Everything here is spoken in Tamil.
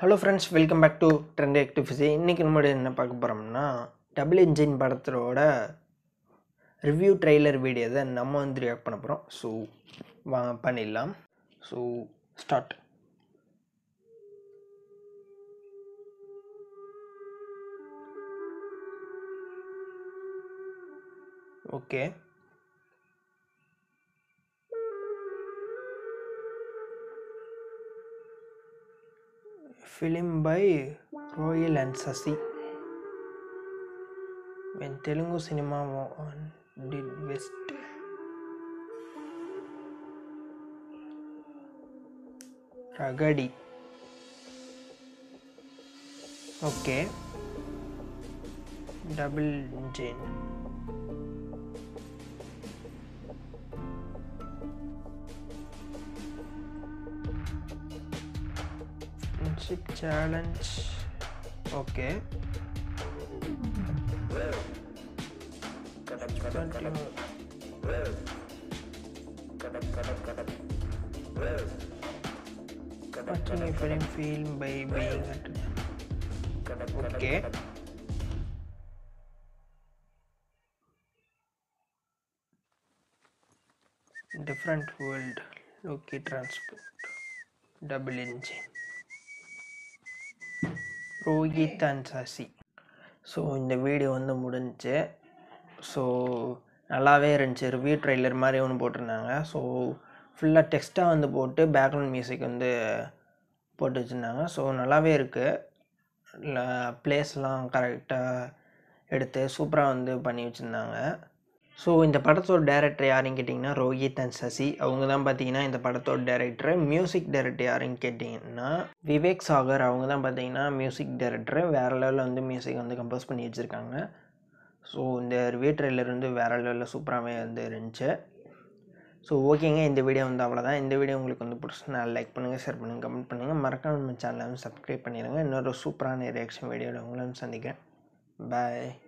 Hello friends, welcome back to trend active fizzy. இன்றைக்கி நம்மளோட என்ன பார்க்க போகிறோம்னா, டபுள் இன்ஜின் படத்தோட ரிவ்யூ ட்ரெய்லர் வீடியோ தான் நம்ம வந்து ரியாக்ட் பண்ண போகிறோம். ஸோ வாங்க பண்ணிடலாம். So start. Okay, film by Royal and Sasi. When Telugu cinema did best. Ragadi. Okay. Double engine. Friendship challenge. Okay. Watching a film by being at. Okay. Different world. Loki transport. Double engine. Rohit and Sasi. So இந்த வீடியோ வந்து முடிஞ்சு. ஸோ நல்லாவே இருந்துச்சு. ரிவ்யூ ட்ரெய்லர் மாதிரி ஒன்று போட்டிருந்தாங்க. ஸோ ஃபுல்லாக டெக்ஸ்ட்டாக வந்து போட்டு பேக்ரவுண்ட் மியூசிக் வந்து போட்டு வச்சுருந்தாங்க. ஸோ நல்லாவே இருக்குது. ப்ளேஸ்லாம் கரெக்டாக எடுத்து சூப்பராக வந்து பண்ணி வச்சுருந்தாங்க. ஸோ இந்த படத்தோட டேரக்டர் யாருன்னு கேட்டிங்கன்னா ரோஹித் அண்ட் சசி. அவங்க தான் பார்த்தீங்கன்னா இந்த படத்தோட டேரக்டர். மியூசிக் டைரக்டர் யாருன்னு கேட்டிங்கன்னா விவேக் சாகர். அவங்க தான் பார்த்தீங்கன்னா மியூசிக் டைரக்டர். வேறு லெவலில் வந்து மியூசிக் வந்து கம்போஸ் பண்ணி வச்சுருக்காங்க. ஸோ இந்த ரிவ்யூ ட்ரெய்லர் வந்து வேறு லெவலில் சூப்பராகவே வந்து இருந்துச்சு. ஸோ ஓகேங்க, இந்த வீடியோ வந்து அவ்வளோதான். இந்த வீடியோ உங்களுக்கு வந்து பிடிச்சினா லைக் பண்ணுங்கள், ஷேர் பண்ணுங்கள், கமெண்ட் பண்ணுங்கள். மறக்காம நம்ம சேனலை வந்து சப்ஸ்கிரைப் பண்ணிடுங்க. இன்னொரு சூப்பரான ரியாக்ஷன் வீடியோவில் உங்களை வந்து சந்திக்கிறேன். பாய்.